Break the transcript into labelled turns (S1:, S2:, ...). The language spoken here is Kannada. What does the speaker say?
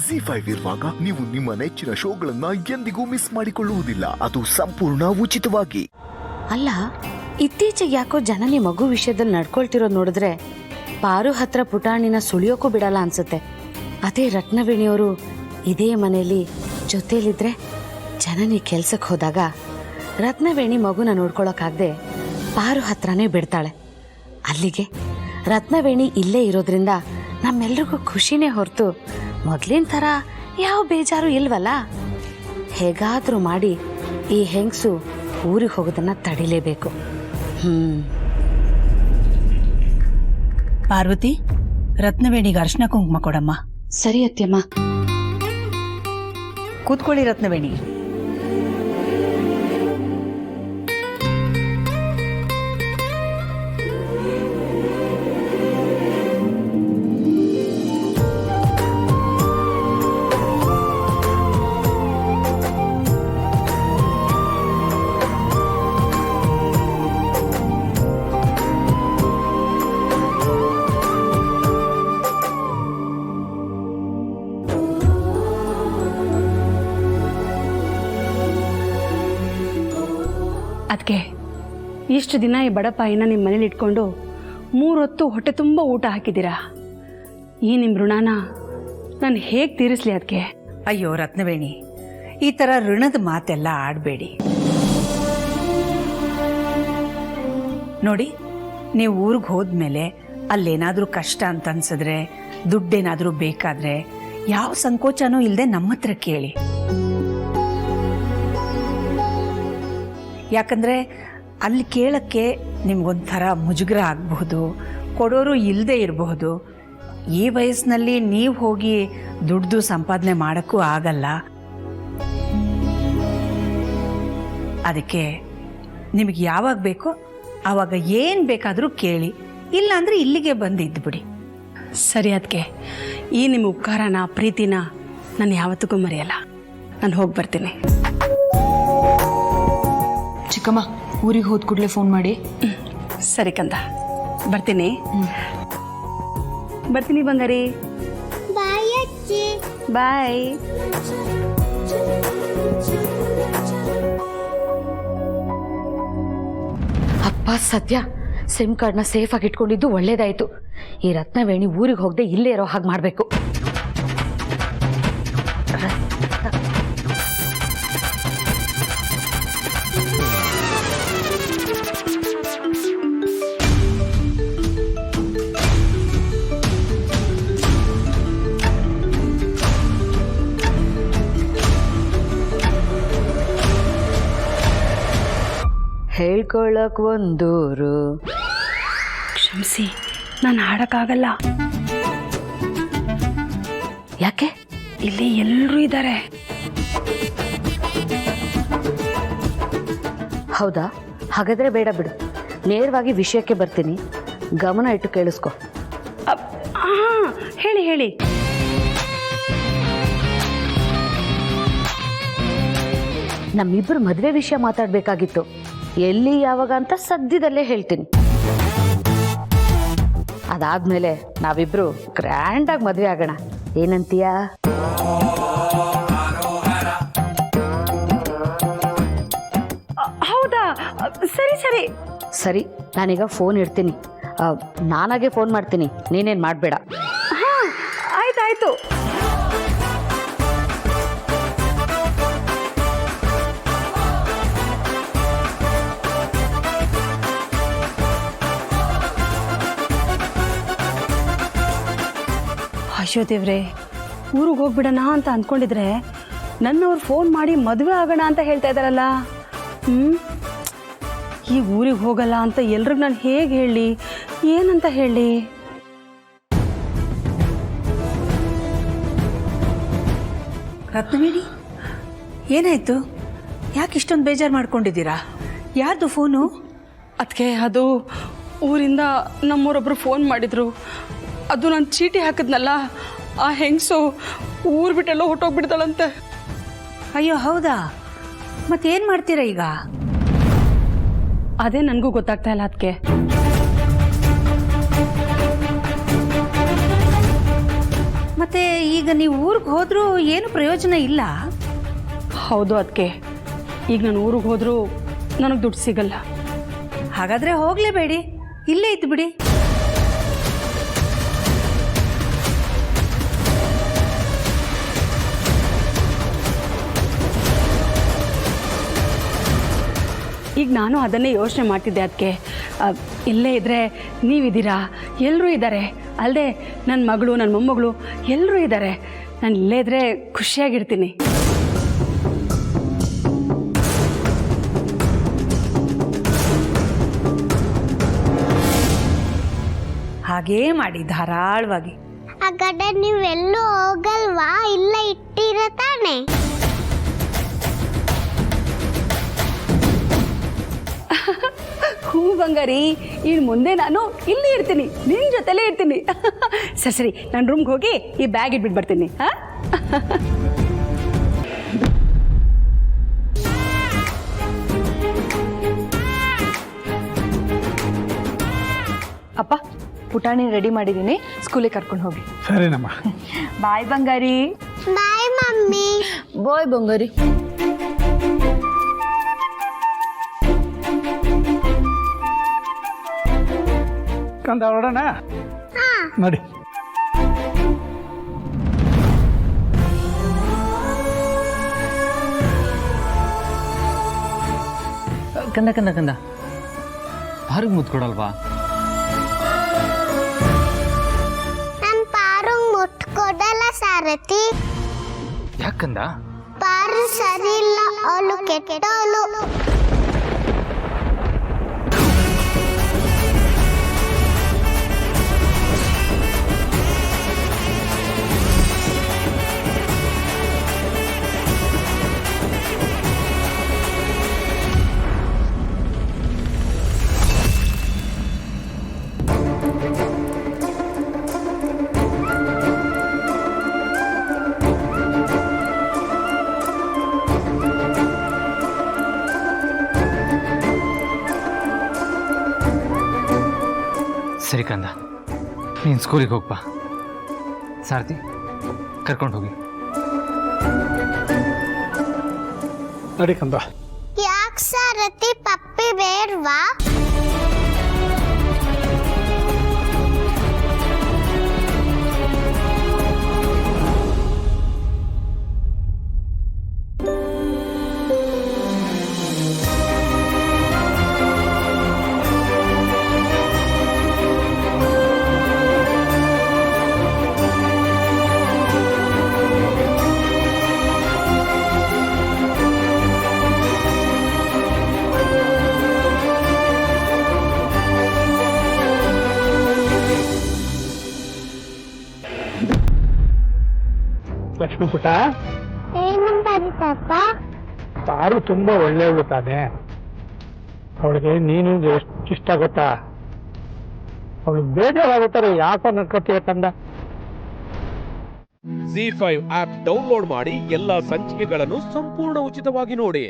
S1: ಜಿ5 ಇರುವಾಗ ನೀವು ನಿಮ್ಮ ನೆಚ್ಚಿನ ಶೋಗಳನ್ನ ಎಂದಿಗೂ ಮಿಸ್ ಮಾಡಿಕೊಳ್ಳುವುದಿಲ್ಲ. ಅದು ಸಂಪೂರ್ಣ ಉಚಿತವಾಗಿ.
S2: ಅಲ್ಲ, ಇತ್ತೀಚೆಗೆ ಯಾಕೋ ಜನನಿ ಮಗು ವಿಷಯದಲ್ಲಿ ನಡ್ಕೊಳ್ತಿರೋದು ನೋಡಿದ್ರೆ ಪಾರು ಹತ್ರ ಪುಟಾಣಿನ ಸುಳಿಯೋಕ್ಕೂ ಬಿಡಲ್ಲ ಅನ್ಸುತ್ತೆ. ಅದೇ ರತ್ನವೇಣಿಯವರು ಇದೇ ಮನೆಯಲ್ಲಿ ಜೊತೆಯಲ್ಲಿದ್ರೆ ಜನನಿ ಕೆಲ್ಸಕ್ಕೆ ಹೋದಾಗ ರತ್ನವೇಣಿ ಮಗುನ ನೋಡ್ಕೊಳಕ್ಕಾಗದೆ ಪಾರು ಹತ್ರನೇ ಬಿಡ್ತಾಳೆ. ಅಲ್ಲಿಗೆ ರತ್ನವೇಣಿ ಇಲ್ಲೇ ಇರೋದ್ರಿಂದ ನಮ್ಮೆಲ್ರಿಗೂ ಖುಷಿನೇ ಹೊರತು ಮೊದಲಿನ ಥರ ಯಾವ ಬೇಜಾರು ಇಲ್ವಲ್ಲ. ಹೇಗಾದರೂ ಮಾಡಿ ಈ ಹೆಂಗಸು ಊರಿಗೆ ಹೋಗೋದನ್ನ ತಡಿಲೇಬೇಕು.
S3: ಪಾರ್ವತಿ, ರತ್ನವೇಣಿಗೆ ಅರ್ಶನ ಕುಂಕುಮ ಕೊಡಮ್ಮ.
S2: ಸರಿ ಅತ್ಯಮ್ಮ.
S3: ಕೂತ್ಕೊಳ್ಳಿ ರತ್ನವೇಣಿ.
S4: ಅದಕ್ಕೆ ಇಷ್ಟು ದಿನ ಈ ಬಡಪಾಯಿನ ನಿಮ್ಮ ಮನೇಲಿ ಇಟ್ಕೊಂಡು 3 ಹೊತ್ತು ಹೊಟ್ಟೆ ತುಂಬ ಊಟ ಹಾಕಿದ್ದೀರಾ. ಈ ನಿಮ್ಮ ಋಣನ ನಾನು ಹೇಗೆ ತೀರಿಸ್ಲಿ ಅದಕ್ಕೆ?
S3: ಅಯ್ಯೋ ರತ್ನವೇಣಿ, ಈ ಥರ ಋಣದ ಮಾತೆಲ್ಲ ಆಡಬೇಡಿ. ನೋಡಿ, ನೀವು ಊರಿಗೆ ಹೋದ್ಮೇಲೆ ಅಲ್ಲೇನಾದರೂ ಕಷ್ಟ ಅಂತ ಅನ್ಸಿದ್ರೆ, ದುಡ್ಡೇನಾದರೂ ಬೇಕಾದ್ರೆ ಯಾವ ಸಂಕೋಚನೂ ಇಲ್ಲದೆ ನಮ್ಮ ಹತ್ರ ಕೇಳಿ. ಯಾಕಂದರೆ ಅಲ್ಲಿ ಕೇಳಕ್ಕೆ ನಿಮ್ಗೊಂಥರ ಮುಜುಗರ ಆಗಬಹುದು, ಕೊಡೋರು ಇಲ್ಲದೆ ಇರಬಹುದು. ಈ ವಯಸ್ಸಿನಲ್ಲಿ ನೀವು ಹೋಗಿ ದುಡ್ದು ಸಂಪಾದನೆ ಮಾಡೋಕ್ಕೂ ಆಗಲ್ಲ. ಅದಕ್ಕೆ ನಿಮಗೆ ಯಾವಾಗ ಬೇಕೋ ಆವಾಗ ಏನು ಬೇಕಾದರೂ ಕೇಳಿ, ಇಲ್ಲಾಂದರೆ ಇಲ್ಲಿಗೆ ಬಂದು ಇದ್ದುಬಿಡಿ.
S4: ಸರಿ ಅದಕ್ಕೆ, ಈ ನಿಮ್ಮ ಉಪಕಾರನ ಪ್ರೀತಿನ ನಾನು ಯಾವತ್ತಿಗೂ ಮರೆಯಲ್ಲ. ನಾನು ಹೋಗಿ ಬರ್ತೀನಿ.
S5: ಚಿಕ್ಕಮ್ಮ, ಊರಿಗೆ ಹೋದ ಕೂಡಲೇ ಫೋನ್ ಮಾಡಿ.
S4: ಸರಿ ಕಂದ, ಬರ್ತೀನಿ. ಬರ್ತೀನಿ ಬಂಗಾರಿ.
S6: ಬಾಯ್ ಅಜ್ಜಿ.
S4: ಬಾಯ್.
S2: ಅಪ್ಪ ಸದ್ಯ ಸಿಮ್ ಕಾರ್ಡ್ನ ಸೇಫ್ ಆಗಿ ಇಟ್ಕೊಂಡಿದ್ದು ಒಳ್ಳೇದಾಯ್ತು. ಈ ರತ್ನವೇಣಿ ಊರಿಗೆ ಹೋಗದೆ ಇಲ್ಲೇ ಇರೋ ಹಾಗೆ ಮಾಡಬೇಕು. ಹೇಳ್ಕೊಳಕ್ ಒಂದೂರು.
S4: ಕ್ಷಮಿಸಿ, ನಾನು ಹಾಡಕ್ಕಾಗಲ್ಲ.
S2: ಯಾಕೆ?
S4: ಇಲ್ಲಿ ಎಲ್ಲರೂ ಇದ್ದಾರೆ.
S2: ಹೌದಾ? ಹಾಗಾದ್ರೆ ಬೇಡ ಬಿಡು, ನೇರವಾಗಿ ವಿಷಯಕ್ಕೆ ಬರ್ತೀನಿ. ಗಮನ ಇಟ್ಟು ಕೇಳಿಸ್ಕೊ.
S4: ಹೇಳಿ ಹೇಳಿ.
S2: ನಮ್ಮಿಬ್ಬರು ಮದುವೆ ವಿಷಯ ಮಾತಾಡಬೇಕಾಗಿತ್ತು. ಎಲ್ಲಿ ಯಾವಾಗ ಅಂತ ಸದ್ಯದಲ್ಲೇ ಹೇಳ್ತೀನಿ. ಅದಾದ್ಮೇಲೆ ನಾವಿಬ್ರು ಗ್ರ್ಯಾಂಡಾಗಿ ಮದುವೆ ಆಗೋಣ. ಏನಂತೀಯಾ?
S4: ಹೌದಾ? ಸರಿ ಸರಿ
S2: ಸರಿ, ನಾನೀಗ ಫೋನ್ ಇಡ್ತೀನಿ. ನಾನಾಗೆ ಫೋನ್ ಮಾಡ್ತೀನಿ, ನೀನೇನು ಮಾಡಬೇಡ.
S4: ಆಯ್ತಾಯ್ತು. ಅಯ್ಯೋ ದೇವ್ರೆ, ಊರಿಗೆ ಹೋಗ್ಬಿಡೋಣ ಅಂತ ಅಂದ್ಕೊಂಡಿದ್ರೆ ನನ್ನವ್ರು ಫೋನ್ ಮಾಡಿ ಮದುವೆ ಆಗೋಣ ಅಂತ ಹೇಳ್ತಾ ಇದ್ದಾರಲ್ಲ. ಈ ಊರಿಗೆ ಹೋಗಲ್ಲ ಅಂತ ಎಲ್ರಿಗೂ ನಾನು ಹೇಗೆ ಹೇಳಿ, ಏನಂತ ಹೇಳಿ?
S3: ರತ್ನವೇಣಿ, ಏನಾಯ್ತು? ಯಾಕೆ ಇಷ್ಟೊಂದು ಬೇಜಾರು ಮಾಡ್ಕೊಂಡಿದ್ದೀರಾ? ಯಾರ್ದು ಫೋನು?
S4: ಅದಕ್ಕೆ ಅದು ಊರಿಂದ ನಮ್ಮವರೊಬ್ಬರು ಫೋನ್ ಮಾಡಿದ್ರು. ಅದು ನಾನು ಚೀಟಿ ಹಾಕಿದ್ನಲ್ಲ, ಆ ಹೆಂಗಸು ಊರು ಬಿಟ್ಟೆಲ್ಲ ಹೊಟ್ಟೋಗ್ಬಿಡ್ತಾಳಂತೆ.
S3: ಅಯ್ಯೋ ಹೌದಾ? ಮತ್ತೇನು ಮಾಡ್ತೀರಾ ಈಗ?
S4: ಅದೇ ನನಗೂ ಗೊತ್ತಾಗ್ತಾ ಇಲ್ಲ ಅದಕ್ಕೆ.
S3: ಮತ್ತೆ ಈಗ ನೀವು ಊರಿಗೆ ಹೋದ್ರೂ ಏನು ಪ್ರಯೋಜನ ಇಲ್ಲ.
S4: ಹೌದು ಅದಕ್ಕೆ ಈಗ ನಾನು ಊರಿಗೆ ಹೋದರೂ ನನಗೆ ದುಡ್ಡು ಸಿಗಲ್ಲ.
S3: ಹಾಗಾದ್ರೆ ಹೋಗ್ಲೇಬೇಡಿ, ಇಲ್ಲೇ ಇದ್ದು ಬಿಡಿ.
S4: ಈಗ ನಾನು ಅದನ್ನೇ ಯೋಚನೆ ಮಾಡ್ತಿದ್ದೆ. ಅದಕ್ಕೆ ಇಲ್ಲೇ ಇದ್ದರೆ ನೀವಿದ್ದೀರಾ, ಎಲ್ಲರೂ ಇದ್ದಾರೆ. ಅಲ್ಲದೆ ನನ್ನ ಮಗಳು, ನನ್ನ ಮೊಮ್ಮಗಳು ಎಲ್ಲರೂ ಇದ್ದಾರೆ. ನಾನು ಇಲ್ಲೇ ಇದ್ದರೆ ಖುಷಿಯಾಗಿರ್ತೀನಿ.
S3: ಹಾಗೇ ಮಾಡಿ ಧಾರಾಳವಾಗಿ.
S6: ಹಾಗಾದ್ರೆ ನೀವೆಲ್ಲೂ ಹೋಗಲ್ವಾ? ಇಲ್ಲ ಇಟ್ಟಿರ ತಾನೆ.
S4: ಹೂ ಬಂಗಾರಿ, ಇನ್ನು ಮುಂದೆ ನಾನು ಇಲ್ಲೇ ಇರ್ತೀನಿ, ನಿನ್ನ ಜೊತೆಲೇ ಇರ್ತೀನಿ. ಸರಿ ಸರಿ, ನಾನು ರೂಮ್ಗೆ ಹೋಗಿ ಈ ಬ್ಯಾಗ್ ಇಟ್ಬಿಟ್ಟು ಬರ್ತೀನಿ. ಹಾಂ,
S5: ಅಪ್ಪ, ಪುಟಾಣಿ ರೆಡಿ ಮಾಡಿದ್ದೀನಿ, ಸ್ಕೂಲಿಗೆ ಕರ್ಕೊಂಡು ಹೋಗಿ.
S7: ಸರಿನಮ್ಮ.
S5: ಬಾಯ್ ಬಂಗಾರಿ.
S6: ಬಾಯ್ ಮಮ್ಮಿ.
S5: ಬಾಯ್ ಬಂಗಾರಿ.
S7: ಕಂದ ಹೊರಡೋಣ, ನೋಡಿ.
S8: ಕಂದ ಕಂದ ಕಂದ ಪಾರಿಗೆ ಮುತ್ತು ಕೊಡಲ್ವಾ?
S6: ನನ್ ಪಾರು ಮುಟ್ಕೊಡಲ್ಲ ಸಾರಥಿ.
S8: ಯಾಕಂದ?
S6: ಪಾರು ಸರಿ ಇಲ್ಲ, ಅವಳು ಕೆಟ್ಟವಳು.
S8: ಸರಿ ಕಂದ, ನೀನು ಸ್ಕೂಲಿಗೆ ಹೋಗ್ಬಾ. ಸಾರಥಿ ಕರ್ಕೊಂಡು ಹೋಗಿ.
S7: ನಡಿ ಕಂದ.
S6: ಯಾಕೆ ಸಾರಥಿ, ಪಪ್ಪಿ ಬೇಡ್ವಾ?
S7: ಲಕ್ಷ್ಮೀ ಪುಟ್ಟ,
S6: ಏನು ಬರೀತಪ್ಪ?
S7: ಪಾರು ತುಂಬಾ ಒಳ್ಳೆಯವಳು ತಾನೆ. ಅವಳಿಗೆ ನೀನು ಎಷ್ಟು ಇಷ್ಟ ಗೊತ್ತಾ? ಅವಳು ಬೇಜಾರಾಗುತ್ತಾರೆ ಯಾಕೋ ನಡ್ಕೊತೀಯ ಕಂದ.
S9: ZEE5 ಆಪ್ ಡೌನ್ಲೋಡ್ ಮಾಡಿ ಎಲ್ಲಾ ಸಂಚಿಕೆಗಳನ್ನು ಸಂಪೂರ್ಣ ಉಚಿತವಾಗಿ ನೋಡಿ.